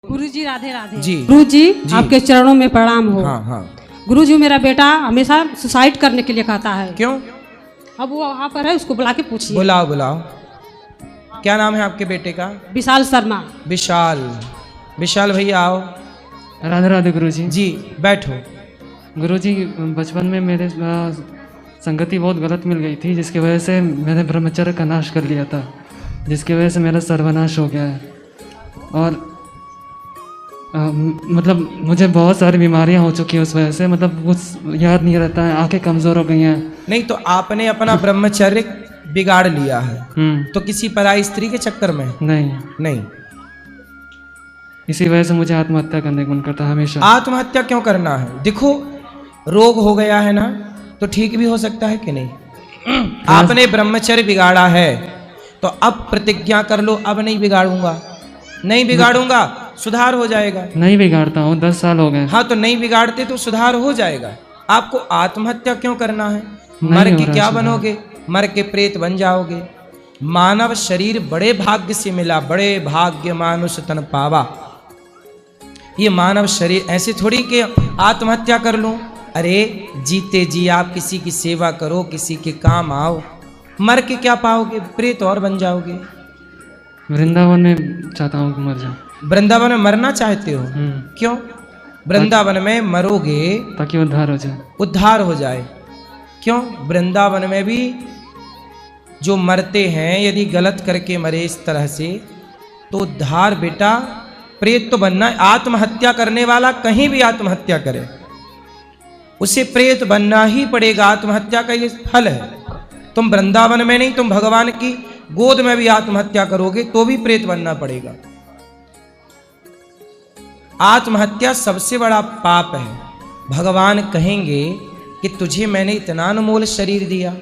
गुरुजी राधे राधे। जी गुरुजी जी। आपके चरणों में प्रणाम हो। हाँ हाँ। गुरुजी मेरा बेटा हमेशा सुसाइड करने के लिए कहता है। क्यों? अब वो वहाँ पर है, उसको बुला के पूछिए। बुलाओ बुलाओ। क्या नाम है आपके बेटे का? विशाल शर्मा। विशाल। विशाल भैया आओ। राधे राधे गुरुजी। जी बैठो। गुरुजी बचपन में मेरे संगति बहुत गलत मिल गई थी, जिसकी वजह से मैंने ब्रह्मचर्य का नाश कर लिया था, जिसकी वजह से मेरा सर्वनाश हो गया है। और मतलब मुझे बहुत सारी बीमारियां हो चुकी हैं उस वजह से, मतलब कुछ याद नहीं रहता है, आंखें कमज़ोर हो गई हैं। नहीं तो आपने अपना ब्रह्मचर्य बिगाड़ लिया है तो किसी पराई स्त्री के चक्कर में? नहीं, नहीं। इसी वजह से मुझे आत्महत्या करने का मन करता है हमेशा। आत्महत्या क्यों करना है? देखो रोग हो गया है ना, तो ठीक भी हो सकता है कि नहीं? आपने ब्रह्मचर्य बिगाड़ा है तो अब प्रतिज्ञा कर लो, अब नहीं बिगाड़ूंगा, नहीं बिगाड़ूंगा, सुधार हो जाएगा। नहीं बिगाड़ता हूँ, 10 साल हो गए। हाँ तो नहीं बिगाड़ते तो सुधार हो जाएगा। आपको आत्महत्या क्यों करना है? नहीं मर हो के रहा क्या सुधार। बनोगे? मर के प्रेत बन जाओगे। मानव शरीर बड़े भाग्य से मिला, बड़े भाग्य मानुष तन पावा। ये मानव शरीर ऐसे थोड़ी कि आत्महत्या कर लूं। अरे जीते जी आप किसी की सेवा करो, किसी के काम आओ। मर के क्या पाओगे? प्रेत और बन जाओगे। वृंदावन में चाहता हूँ कि मर जाऊँ। वृंदावन में मरना चाहते हो? क्यों? वृंदावन में मरोगे ताकि उद्धार हो जाए। उद्धार हो जाए। क्यों? वृंदावन में भी जो मरते हैं यदि गलत करके मरे इस तरह से तो उद्धार बेटा प्रेत तो बनना। आत्महत्या करने वाला कहीं भी आत्महत्या करे उसे प्रेत बनना ही पड़ेगा। आत्महत्या का ये फल है। तुम वृंदावन में नहीं, तुम भगवान की गोद में भी आत्महत्या करोगे तो भी प्रेत बनना पड़ेगा। आत्महत्या सबसे बड़ा पाप है। भगवान कहेंगे कि तुझे मैंने इतना अनमोल शरीर दिया,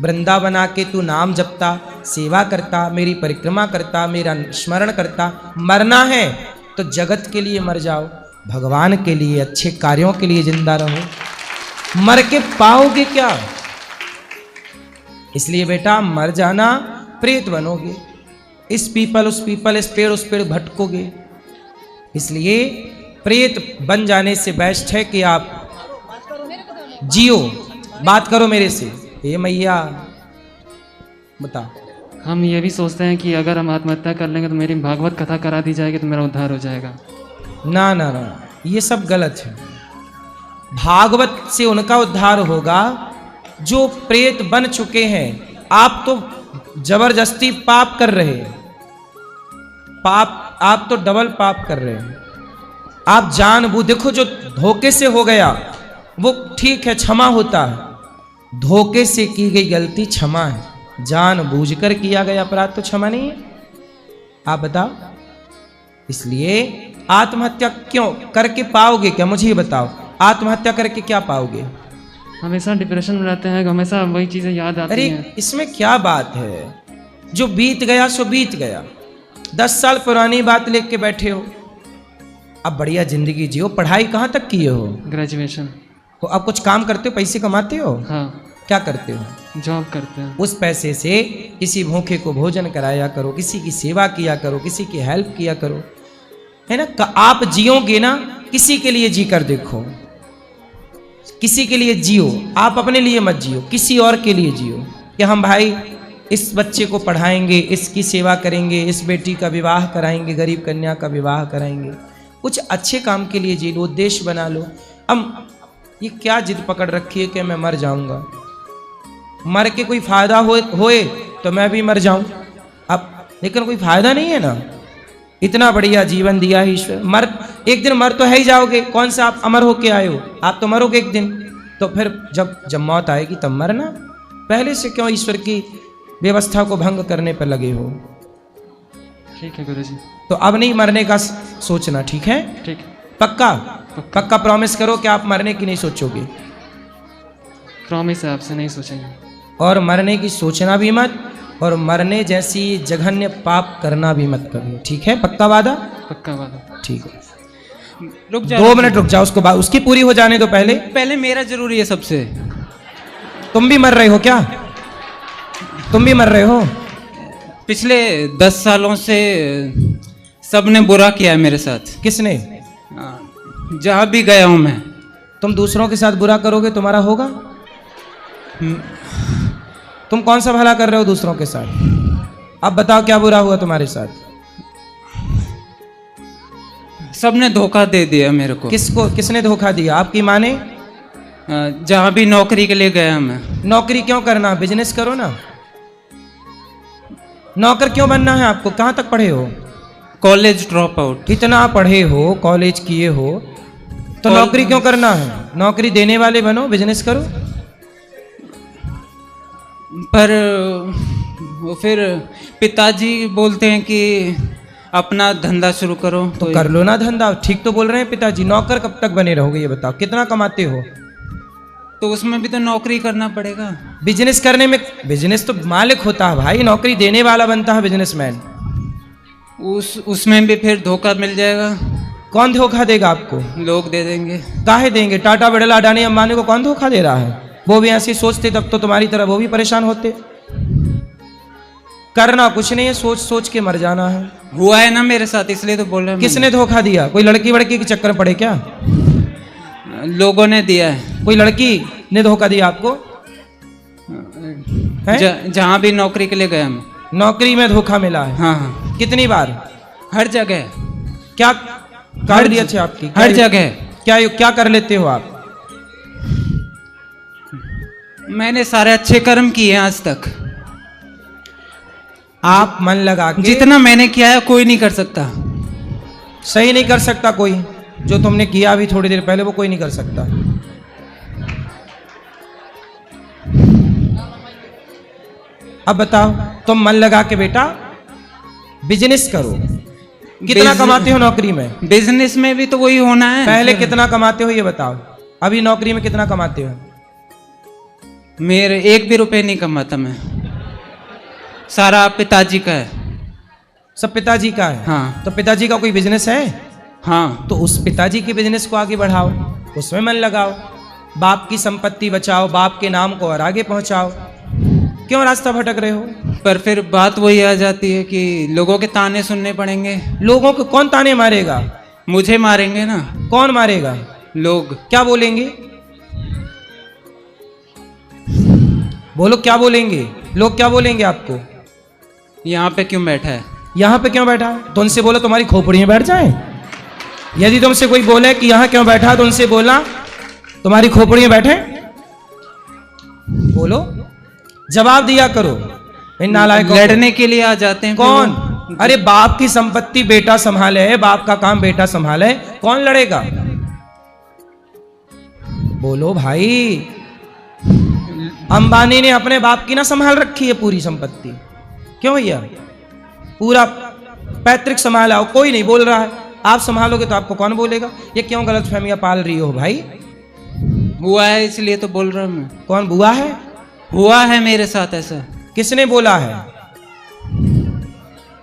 वृंदावन आके तू नाम जपता, सेवा करता, मेरी परिक्रमा करता, मेरा स्मरण करता। मरना है तो जगत के लिए मर जाओ, भगवान के लिए, अच्छे कार्यों के लिए जिंदा रहो। मर के पाओगे क्या? इसलिए बेटा मर जाना, प्रेत बनोगे। इस पीपल उस पीपल, इस पेड़ भटकोगे। इसलिए प्रेत बन जाने से बेस्ट है कि आप जियो। बात करो मेरे से। हे मैया बता। हम ये भी सोचते हैं कि अगर हम आत्महत्या कर लेंगे तो मेरी भागवत कथा करा दी जाएगी तो मेरा उद्धार हो जाएगा। ना ना ना, ये सब गलत है। भागवत से उनका उद्धार होगा जो प्रेत बन चुके हैं। आप तो जबरदस्ती पाप कर रहे हैं। पाप, आप तो डबल पाप कर रहे हैं। आप जानबूझ, देखो जो धोखे से हो गया वो ठीक है, क्षमा होता है। धोखे से की गई गलती क्षमा है, जानबूझकर किया गया अपराध तो क्षमा नहीं है। आप बताओ। इसलिए आत्महत्या क्यों करके पाओगे क्या? मुझे ये बताओ, आत्महत्या करके क्या पाओगे? हमेशा डिप्रेशन में रहते हैं, हमेशा वही चीज़ें याद आती अरे हैं। इसमें क्या बात है? जो बीत गया सो बीत गया। 10 साल पुरानी बात लेके के बैठे हो। अब बढ़िया जिंदगी जियो। पढ़ाई कहाँ तक किए हो? ग्रेजुएशन। तो अब कुछ काम करते हो, पैसे कमाते हो? हाँ, क्या करते हो? जॉब करते हैं। उस पैसे से किसी भूखे को भोजन कराया करो, किसी की सेवा किया करो, किसी की हेल्प किया करो, है ना? आप जियोगे ना, किसी के लिए जी कर देखो। किसी के लिए जियो, आप अपने लिए मत जियो, किसी और के लिए जियो कि हम भाई इस बच्चे को पढ़ाएंगे, इसकी सेवा करेंगे, इस बेटी का विवाह कराएंगे, गरीब कन्या का विवाह कराएंगे। कुछ अच्छे काम के लिए जी लो, उद्देश्य बना लो। अब ये क्या जिद पकड़ रखी है कि मैं मर जाऊंगा, मर के कोई फायदा होए तो मैं भी मर जाऊं। अब लेकिन कोई फायदा नहीं है ना। इतना बढ़िया जीवन दिया है ईश्वर। मर एक दिन मर तो है ही जाओगे। कौन सा आप अमर होके आए हो? आप तो मरोगे एक दिन। तो फिर जब मौत आएगी तब मरना। पहले से क्यों ईश्वर की व्यवस्था को भंग करने पर लगे हो? ठीक है गुरुजी। तो अब नहीं मरने का सोचना, ठीक है? ठीक है। पक्का? पक्का प्रॉमिस करो कि आप मरने की नहीं सोचोगे। प्रॉमिस है, आपसे नहीं सोचेंगे। और मरने की सोचना भी मत, और मरने जैसी जघन्य पाप करना भी मत करो, ठीक है? पक्का वादा? पक्का वादा। ठीक है। रुक जा। 2 मिनट रुक जाओ, उसको उसकी पूरी हो जाने दो पहले। पहले मेरा जरूरी है सबसे। तुम भी मर रहे हो क्या? तुम भी मर रहे हो? पिछले 10 सालों से सबने बुरा किया है मेरे साथ। किसने? जहाँ भी गया हूँ मैं। तुम दूसरों के साथ बुरा करोगे तुम्हारा होगा? तुम कौन सा भला कर रहे हो दूसरों के साथ? अब बताओ क्या बुरा हुआ तुम्हारे साथ? सबने धोखा दे दिया मेरे को। किसको? किसने धोखा दिया? आपकी माँ ने? जहाँ भी नौकरी के लिए गया मैं। नौकरी क्यों करना? बिजनेस करो ना। नौकर क्यों बनना है आपको? कहाँ तक पढ़े हो? College drop out. इतना पढ़े हो, कॉलेज किए हो, तो नौकरी क्यों करना है? नौकरी देने वाले बनो, बिजनेस करो। पर वो फिर पिताजी बोलते हैं कि अपना धंधा शुरू करो। तो कर लो ना धंधा। ठीक तो बोल रहे हैं पिताजी। नौकर कब तक बने रहोगे ये बताओ? कितना कमाते हो? तो उसमें भी तो नौकरी करना पड़ेगा। बिजनेस करने में, बिजनेस तो मालिक होता है भाई, नौकरी देने वाला बनता है बिजनेसमैन। उसमें भी फिर धोखा मिल जाएगा। कौन धोखा देगा आपको? लोग दे देंगे। काहे देंगे? टाटा, बिड़ला, अडानी, अंबानी को कौन धोखा दे रहा है? वो भी ऐसे सोचते तब तो तुम्हारी तरह वो भी परेशान होते। करना कुछ नहीं है, सोच सोच के मर जाना है। हुआ है ना मेरे साथ, इसलिए तो बोल रहे हैं। किसने धोखा दिया? कोई लड़की वड़की के चक्कर पड़े क्या? लोगों ने दिया है। कोई लड़की ने धोखा दिया आपको? जहाँ भी नौकरी के लिए गया मैं। नौकरी में धोखा मिला है? हाँ हाँ। कितनी बार? हर जगह। क्या काबिलियत है आपकी? हर जगह। क्या कर लेते हो आप? मैंने सारे अच्छे कर्म किए हैं आज तक। आप मन लगा के, जितना मैंने किया है कोई नहीं कर सकता। सही नहीं कर सकता कोई। जो तुमने किया अभी थोड़ी देर पहले वो कोई नहीं कर सकता। अब बताओ, तुम मन लगा के बेटा बिजनेस करो। कितना कमाते हो नौकरी में? बिजनेस में भी तो वही होना है। पहले कितना कमाते हो ये बताओ? अभी नौकरी में कितना कमाते हो? मेरे 1 भी रुपए नहीं कमाता मैं। सारा पिताजी का है। सब पिताजी का है? हाँ। तो पिताजी का कोई बिजनेस है? हाँ। तो उस पिताजी के बिजनेस को आगे बढ़ाओ, उसमें मन लगाओ। बाप की संपत्ति बचाओ, बाप के नाम को और आगे पहुंचाओ। क्यों रास्ता भटक रहे हो? पर फिर बात वही आ जाती है कि लोगों के ताने सुनने पड़ेंगे। लोगों को कौन ताने मारेगा? मुझे मारेंगे ना। कौन मारेगा? लोग। क्या बोलेंगे? बोलो क्या बोलेंगे? लोग क्या बोलेंगे आपको? यहाँ पे क्यों बैठा है? यहाँ पे क्यों बैठा है? तो उनसे बोलो तुम्हारी खोपड़ी में बैठ जाए। यदि तुमसे कोई बोले कि यहाँ क्यों बैठा, तो उनसे बोलना तुम्हारी खोपड़ी में बैठे। बोलो, जवाब दिया करो। इन नालायकों को। लड़ने के लिए आ जाते हैं। कौन? अरे बाप की संपत्ति बेटा संभाले है, बाप का काम बेटा संभाले, कौन लड़ेगा? बोलो भाई। अंबानी ने अपने बाप की ना संभाल रखी है पूरी संपत्ति। क्यों भैया? पूरा पैतृक संभाला हो, कोई नहीं बोल रहा है। आप संभालोगे तो आपको कौन बोलेगा? ये क्यों गलत फहमियां पाल रही हो भाई? हुआ है इसलिए तो बोल रहा हूं मैं। कौन बुआ है? हुआ है मेरे साथ ऐसा। किसने बोला है?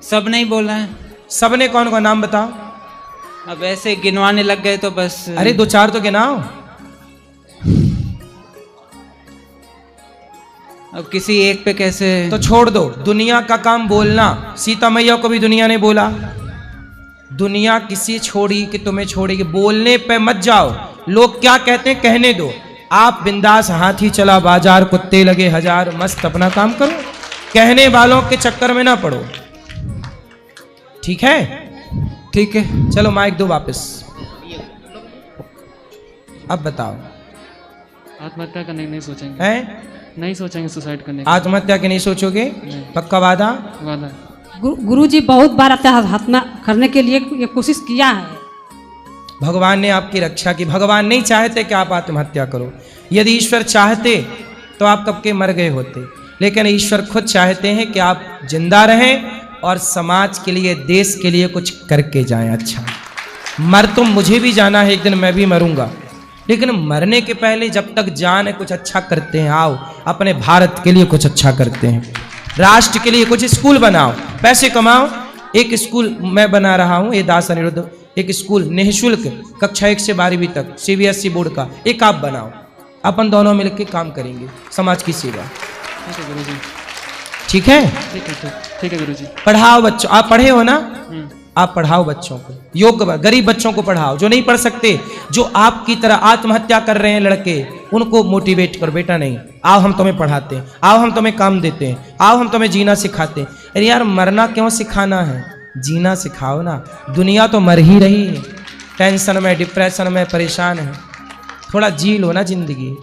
सब नहीं बोला है। सबने कौन कौन? नाम बताओ। अब ऐसे गिनवाने लग गए तो बस। अरे 2-4 तो गिनाओ। अब किसी एक पे कैसे? तो छोड़ दो। दुनिया का काम बोलना। सीता मैया को भी दुनिया ने बोला। दुनिया किसी छोड़ी कि तुम्हें छोड़ेगी, बोलने पे मत जाओ। लोग क्या कहते हैं कहने दो। आप बिंदास, हाथी चला बाजार, कुत्ते लगे हजार, मस्त अपना काम करो। कहने वालों के चक्कर में ना पड़ो। ठीक है? ठीक है। चलो माइक दो वापस। अब बताओ। आत्महत्या करने की नहीं सोचेंगे। हैं? नहीं सोचेंगे सुसाइड करने की। आत्महत्या के नहीं सोचोगे? पक्का वादा? वादा। गुरुजी बहुत बार आत्महत्या करने के लिए ये कोशिश किया है। भगवान ने आपकी रक्षा की। भगवान नहीं चाहते कि आप आत्महत्या करो। यदि ईश्वर चाहते तो आप कब के मर गए होते। लेकिन ईश्वर खुद चाहते हैं कि आप जिंदा रहें और समाज के लिए, देश के लिए कुछ करके जाएं। अच्छा, मर तो मुझे भी जाना है, एक दिन मैं भी मरूंगा, लेकिन मरने के पहले जब तक जान है कुछ अच्छा करते हैं। आओ अपने भारत के लिए कुछ अच्छा करते हैं। राष्ट्र के लिए कुछ स्कूल बनाओ, पैसे कमाओ। एक स्कूल मैं बना रहा हूँ, ये दास अनिरुद्ध, एक स्कूल निःशुल्क कक्षा 1 से 12वीं तक CBSE बोर्ड का, एक आप बनाओ। अपन दोनों मिलकर काम करेंगे समाज की सेवा। ठीक है गुरुजी। ठीक है? ठीक है गुरुजी। पढ़ाओ बच्चों। आप पढ़े हो ना? आप पढ़ाओ बच्चों को, योग्य गरीब बच्चों को पढ़ाओ, जो नहीं पढ़ सकते, जो आपकी तरह आत्महत्या कर रहे हैं लड़के, उनको मोटिवेट करो, बेटा नहीं, आओ हम तुम्हें पढ़ाते हैं, आओ हम तुम्हें काम देते हैं, आओ हम तुम्हें जीना सिखाते हैं। अरे यार मरना क्यों सिखाना है, जीना सिखाओ ना। दुनिया तो मर ही रही है, टेंशन में, डिप्रेशन में परेशान है, थोड़ा जी लो ना जिंदगी।